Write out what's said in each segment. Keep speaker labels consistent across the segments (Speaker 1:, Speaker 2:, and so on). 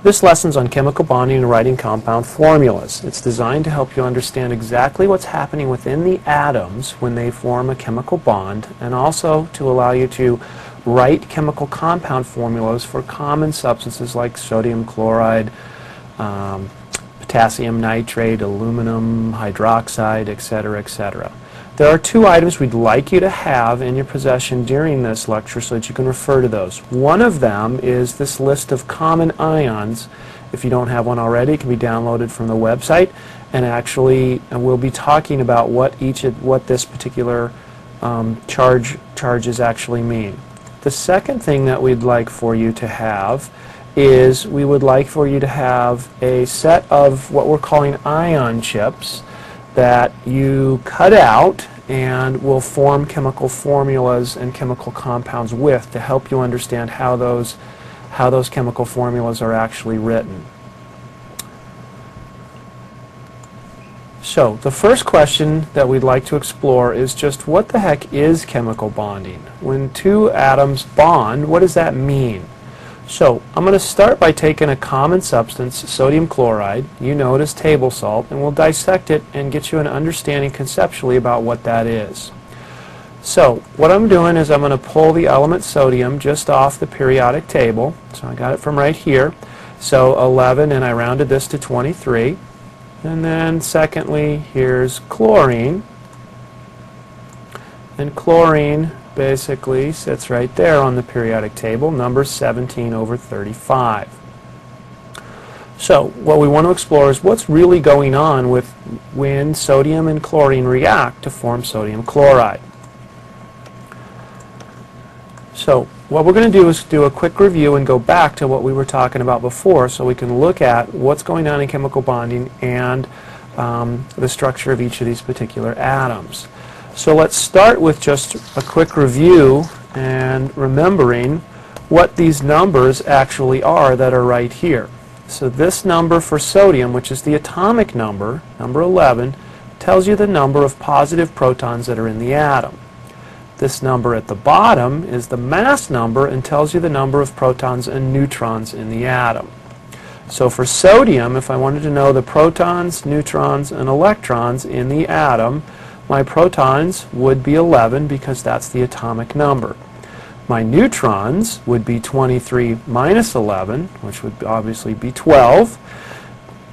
Speaker 1: This lesson's on chemical bonding and writing compound formulas. It's designed to help you understand exactly what's happening within the atoms when they form a chemical bond, and also to allow you to write chemical compound formulas for common substances like sodium chloride, potassium nitrate, aluminum hydroxide, etc., etc. There are two items we'd like you to have in your possession during this lecture so that you can refer to those. One of them is this list of common ions. If you don't have one already, it can be downloaded from the website, and actually we'll be talking about what this particular charges actually mean. The second thing that we'd like for you to have is we would like for you to have a set of what we're calling ion chips that you cut out and will form chemical formulas and chemical compounds with to help you understand how those chemical formulas are actually written. So the first question that we'd like to explore is just what the heck is chemical bonding? When two atoms bond, what does that mean? So I'm going to start by taking a common substance, sodium chloride, you know it as table salt, and we'll dissect it and get you an understanding conceptually about what that is. So what I'm doing is I'm going to pull the element sodium just off the periodic table. So I got it from right here. So 11, and I rounded this to 23. And then secondly, here's chlorine. And chlorine basically sits right there on the periodic table, number 17 over 35. So what we want to explore is what's really going on with when sodium and chlorine react to form sodium chloride. So what we're going to do is do a quick review and go back to what we were talking about before so we can look at what's going on in chemical bonding and the structure of each of these particular atoms. So let's start with just a quick review and remembering what these numbers actually are that are right here. So this number for sodium, which is the atomic number, number 11, tells you the number of positive protons that are in the atom. This number at the bottom is the mass number and tells you the number of protons and neutrons in the atom. So for sodium, if I wanted to know the protons, neutrons, and electrons in the atom, my protons would be 11 because that's the atomic number. My neutrons would be 23 minus 11, which would obviously be 12.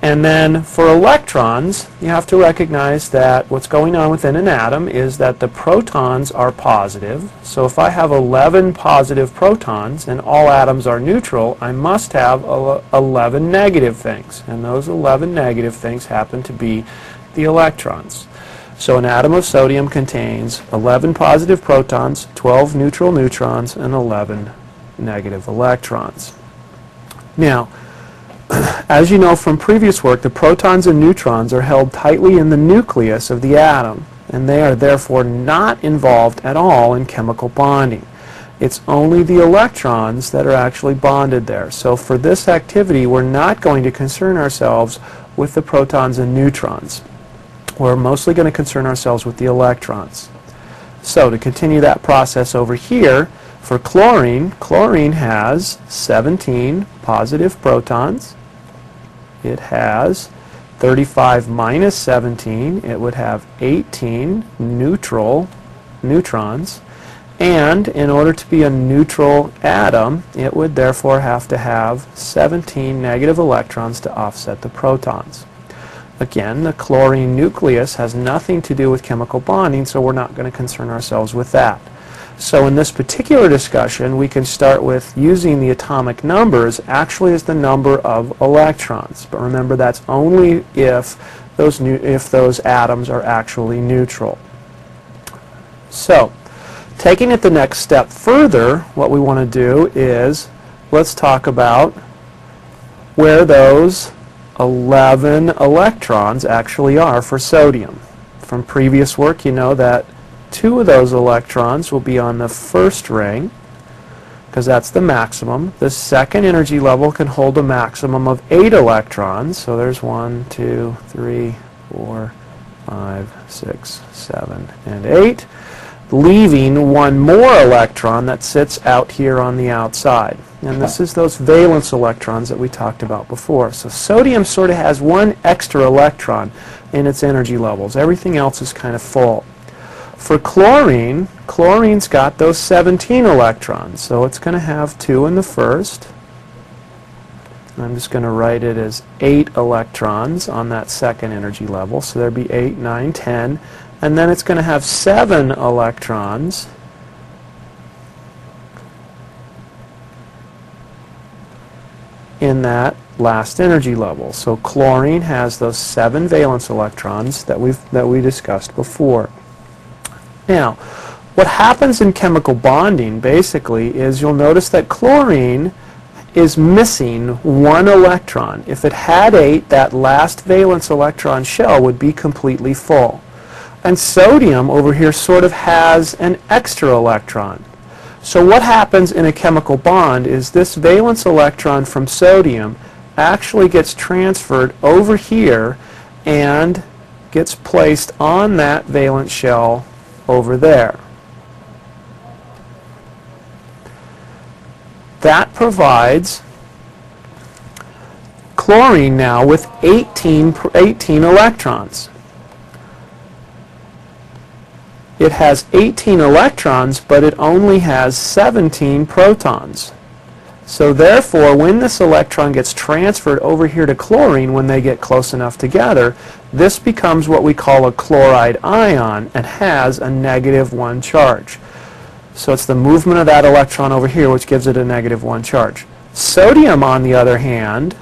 Speaker 1: And then for electrons, you have to recognize that what's going on within an atom is that the protons are positive. So if I have 11 positive protons and all atoms are neutral, I must have 11 negative things. And those 11 negative things happen to be the electrons. So an atom of sodium contains 11 positive protons, 12 neutral neutrons, and 11 negative electrons. Now, as you know from previous work, the protons and neutrons are held tightly in the nucleus of the atom, and they are therefore not involved at all in chemical bonding. It's only the electrons that are actually bonded there. So for this activity, we're not going to concern ourselves with the protons and neutrons. We're mostly going to concern ourselves with the electrons. So to continue that process over here, for chlorine, chlorine has 17 positive protons. It has 35 minus 17. It would have 18 neutrons. And in order to be a neutral atom, it would therefore have to have 17 negative electrons to offset the protons. Again, the chlorine nucleus has nothing to do with chemical bonding, so we're not going to concern ourselves with that. So in this particular discussion, we can start with using the atomic numbers actually as the number of electrons. But remember, that's only if those atoms are actually neutral. So, taking it the next step further, what we want to do is let's talk about where those 11 electrons actually are for sodium. From previous work, you know that 2 of those electrons will be on the first ring, because that's the maximum. The second energy level can hold a maximum of 8 electrons. So there's 1, 2, 3, 4, 5, 6, 7, and 8, leaving one more electron that sits out here on the outside. And this is those valence electrons that we talked about before. So sodium sort of has one extra electron in its energy levels. Everything else is kind of full. For chlorine, chlorine's got those 17 electrons. So it's going to have 2 in the first. I'm just going to write it as 8 electrons on that second energy level. So there'd be 8, 9, 10. And then it's going to have 7 electrons in that last energy level. So chlorine has those 7 valence electrons that we discussed before. Now, what happens in chemical bonding basically is you'll notice that chlorine is missing 1 electron. If it had 8, that last valence electron shell would be completely full. And sodium over here sort of has an extra electron. So what happens in a chemical bond is this valence electron from sodium actually gets transferred over here and gets placed on that valence shell over there. That provides chlorine now with 18 electrons. It has 18 electrons, but it only has 17 protons. So therefore, when this electron gets transferred over here to chlorine, when they get close enough together, this becomes what we call a chloride ion and has a -1 charge. So it's the movement of that electron over here which gives it a -1 charge. Sodium, on the other hand,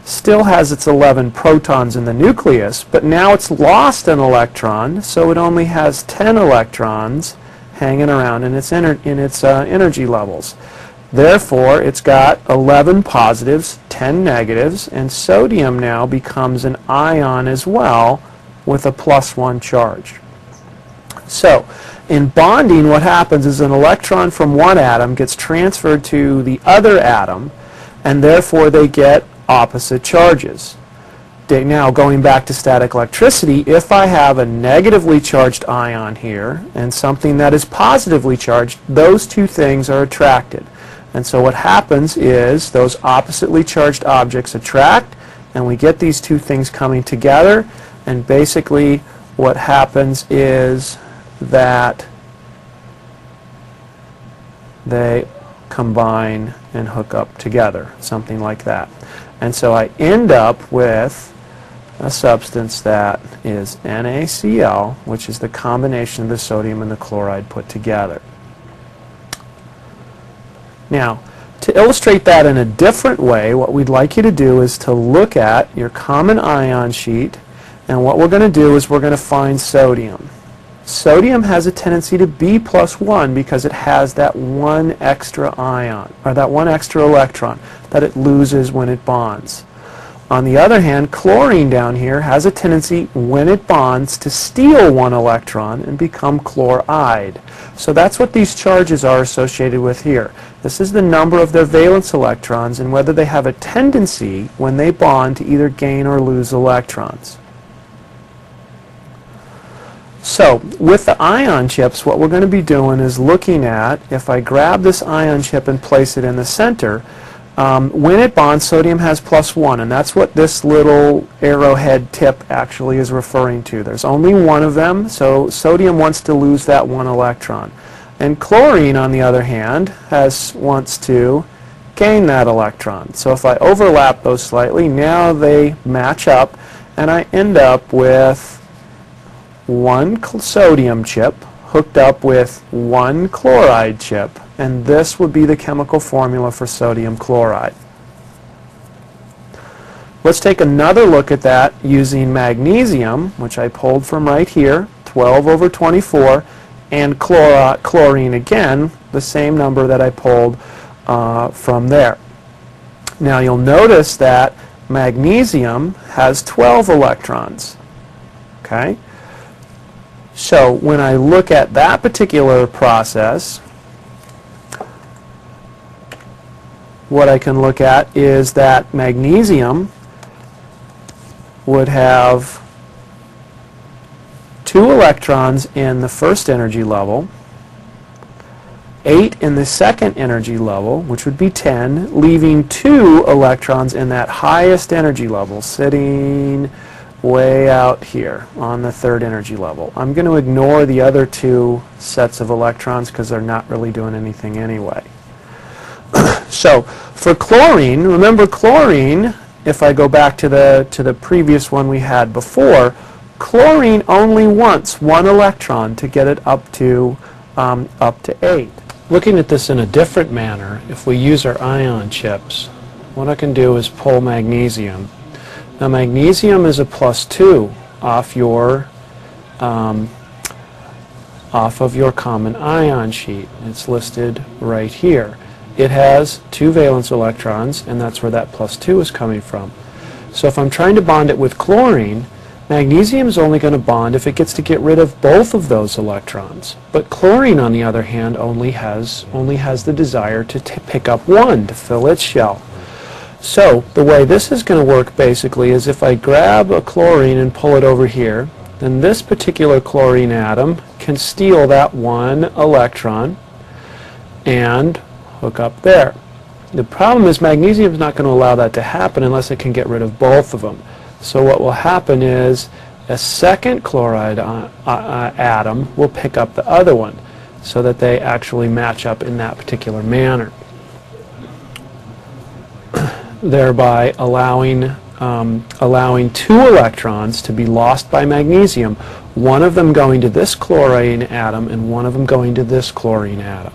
Speaker 1: still has its 11 protons in the nucleus, but now it's lost an electron, so it only has 10 electrons hanging around in its energy levels. Therefore, it's got 11 positives, 10 negatives, and sodium now becomes an ion as well with a +1 charge. So, in bonding, what happens is an electron from one atom gets transferred to the other atom, and therefore they get opposite charges. Now, going back to static electricity, if I have a negatively charged ion here and something that is positively charged, those two things are attracted. And so what happens is those oppositely charged objects attract, and we get these two things coming together, and basically what happens is that they combine and hook up together, something like that. And so I end up with a substance that is NaCl, which is the combination of the sodium and the chloride put together. Now, to illustrate that in a different way, what we'd like you to do is to look at your common ion sheet, and what we're going to do is we're going to find sodium. Sodium has a tendency to be +1 because it has that one extra ion, or that one extra electron that it loses when it bonds. On the other hand, chlorine down here has a tendency, when it bonds, to steal one electron and become chloride. So that's what these charges are associated with here. This is the number of their valence electrons and whether they have a tendency, when they bond, to either gain or lose electrons. So, with the ion chips, what we're going to be doing is looking at, if I grab this ion chip and place it in the center, when it bonds, sodium has +1, and that's what this little arrowhead tip actually is referring to. There's only one of them, so sodium wants to lose that one electron. And chlorine, on the other hand, wants to gain that electron. So if I overlap those slightly, now they match up, and I end up with one sodium chip hooked up with one chloride chip, and this would be the chemical formula for sodium chloride. Let's take another look at that using magnesium, which I pulled from right here, 12/24, and chlorine again, the same number that I pulled from there. Now you'll notice that magnesium has 12 electrons. Okay? So when I look at that particular process, what I can look at is that magnesium would have 2 electrons in the first energy level 8 in the second energy level, which would be 10, leaving 2 electrons in that highest energy level, sitting way out here on the third energy level. I'm going to ignore the other 2 sets of electrons because they're not really doing anything anyway. So for chlorine, remember chlorine, if I go back to the previous one we had before, chlorine only wants 1 electron to get it up to 8. Looking at this in a different manner, if we use our ion chips, what I can do is pull magnesium. Now magnesium is a +2 off of your common ion sheet. It's listed right here. It has 2 valence electrons, and that's where that +2 is coming from. So if I'm trying to bond it with chlorine, magnesium is only going to bond if it gets to get rid of both of those electrons. But chlorine, on the other hand, only has the desire to pick up 1 to fill its shell. So the way this is going to work basically is if I grab a chlorine and pull it over here, then this particular chlorine atom can steal that 1 electron and hook up there. The problem is magnesium is not going to allow that to happen unless it can get rid of both of them. So what will happen is a second chloride atom will pick up the other one so that they actually match up in that particular manner, thereby allowing 2 electrons to be lost by magnesium, one of them going to this chlorine atom and one of them going to this chlorine atom.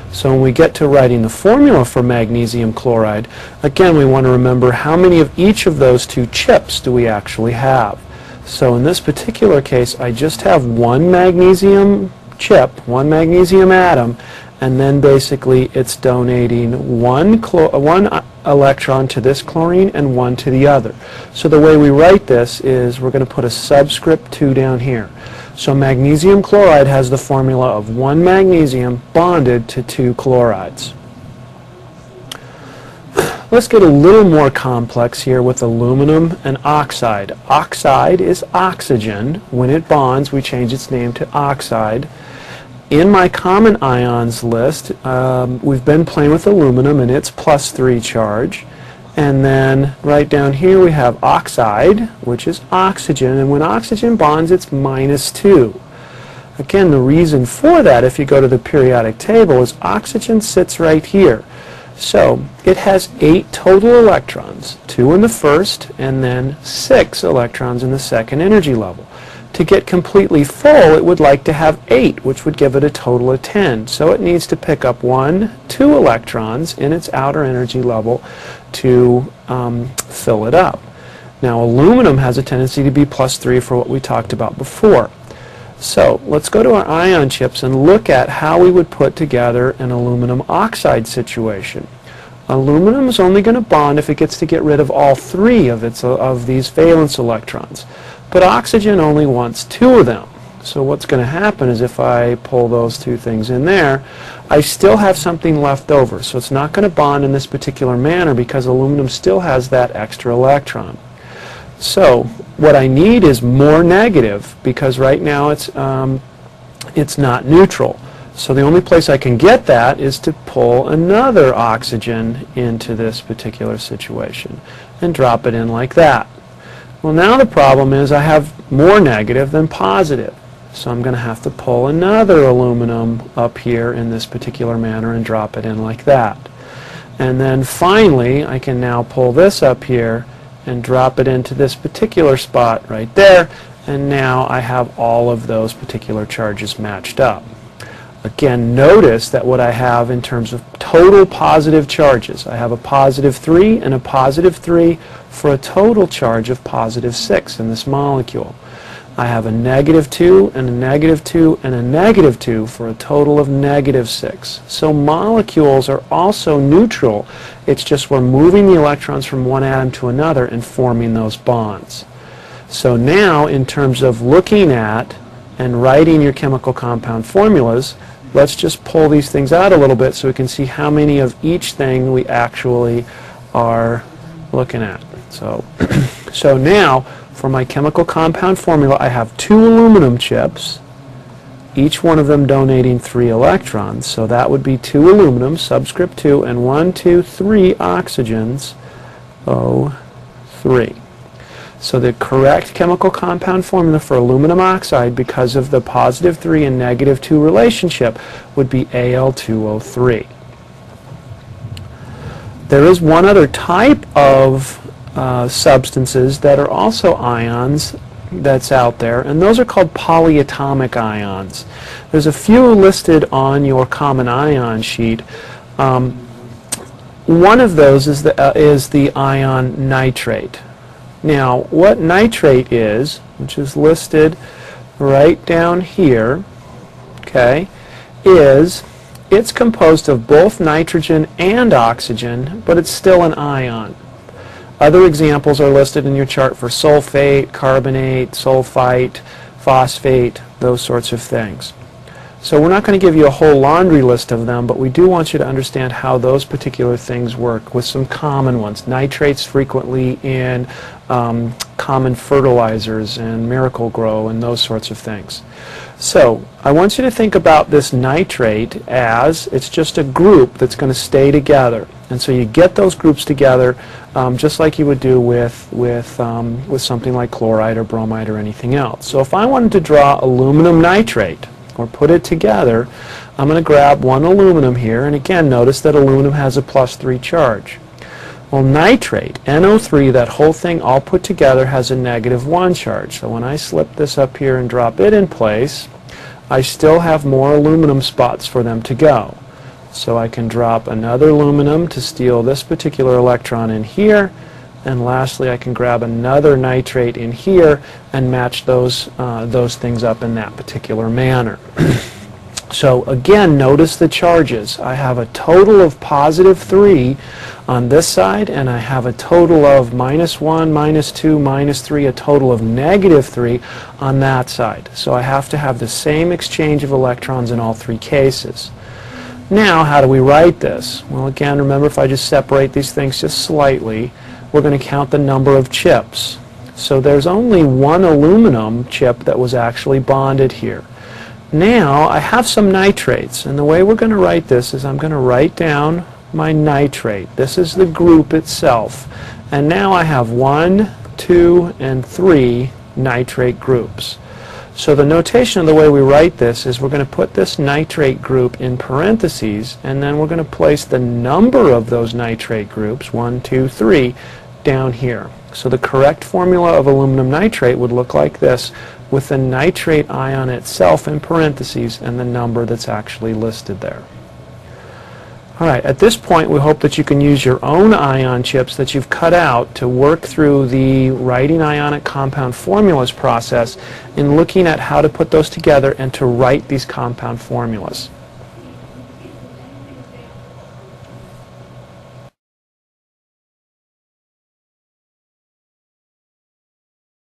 Speaker 1: So when we get to writing the formula for magnesium chloride, again we want to remember how many of each of those 2 chips do we actually have. So in this particular case I just have 1 magnesium chip, 1 magnesium atom, and then basically it's donating 1 electron to this chlorine and 1 to the other. So the way we write this is we're going to put a subscript 2 down here. So magnesium chloride has the formula of 1 magnesium bonded to 2 chlorides. Let's get a little more complex here with aluminum and oxide. Oxide is oxygen. When it bonds, we change its name to oxide. In my common ions list, we've been playing with aluminum and its +3 charge. And then right down here we have oxide, which is oxygen, and when oxygen bonds it's -2. Again, the reason for that, if you go to the periodic table, is oxygen sits right here. So it has 8 total electrons, 2 in the first and then 6 electrons in the second energy level. To get completely full, it would like to have 8, which would give it a total of 10. So it needs to pick up 2 electrons in its outer energy level to fill it up. Now aluminum has a tendency to be +3 for what we talked about before. So let's go to our ion chips and look at how we would put together an aluminum oxide situation. Aluminum is only going to bond if it gets to get rid of all 3 of these valence electrons. But oxygen only wants 2 of them. So what's going to happen is if I pull those 2 things in there, I still have something left over. So it's not going to bond in this particular manner because aluminum still has that extra electron. So what I need is more negative because right now it's not neutral. So the only place I can get that is to pull another oxygen into this particular situation and drop it in like that. Well, now the problem is I have more negative than positive. So I'm going to have to pull another aluminum up here in this particular manner and drop it in like that. And then finally, I can now pull this up here and drop it into this particular spot right there. And now I have all of those particular charges matched up. Again, notice that what I have in terms of total positive charges, I have a +3 and a +3 for a total charge of +6 in this molecule. I have a -2 and a -2 and a -2 for a total of -6. So molecules are also neutral. It's just we're moving the electrons from one atom to another and forming those bonds. So now, in terms of looking at and writing your chemical compound formulas, let's just pull these things out a little bit so we can see how many of each thing we actually are looking at. So now, for my chemical compound formula, I have 2 aluminum chips each one of them donating 3 electrons. So that would be 2 aluminum, subscript 2, and 1, 2, 3 oxygens, O3. So the correct chemical compound formula for aluminum oxide, because of the positive 3 and negative 2 relationship, would be Al2O3. There is one other type of substances that are also ions that's out there, and those are called polyatomic ions. There's a few listed on your common ion sheet. One of those is the ion nitrate. Now, what nitrate is, which is listed right down here, okay, is it's composed of both nitrogen and oxygen, but it's still an ion. Other examples are listed in your chart for sulfate, carbonate, sulfite, phosphate, those sorts of things. So we're not going to give you a whole laundry list of them, but we do want you to understand how those particular things work with some common ones. Nitrates frequently in common fertilizers and Miracle-Gro and those sorts of things. So I want you to think about this nitrate as it's just a group that's going to stay together. And so you get those groups together just like you would do with something like chloride or bromide or anything else. So if I wanted to draw aluminum nitrate, or put it together, I'm going to grab one aluminum here, and again notice that aluminum has a +3 charge. Well, nitrate, NO3, that whole thing all put together has a -1 charge. So when I slip this up here and drop it in place, I still have more aluminum spots for them to go. So I can drop another aluminum to steal this particular electron in here, and lastly I can grab another nitrate in here and match those things up in that particular manner. So again, notice the charges. I have a total of +3 on this side, and I have a total of -1, -2, -3, a total of -3 on that side. So I have to have the same exchange of electrons in all 3 cases. Now, how do we write this? Well, again, remember, if I just separate these things just slightly, we're going to count the number of chips. So there's only 1 aluminum chip that was actually bonded here. Now I have some nitrates, and the way we're going to write this is I'm going to write down my nitrate. This is the group itself. And now I have 1, 2, and 3 nitrate groups. So the notation of the way we write this is we're going to put this nitrate group in parentheses, and then we're going to place the number of those nitrate groups, 1, 2, 3, down here. So the correct formula of aluminum nitrate would look like this, with the nitrate ion itself in parentheses and the number that's actually listed there. All right, at this point we hope that you can use your own ion chips that you've cut out to work through the writing ionic compound formulas process in looking at how to put those together and to write these compound formulas.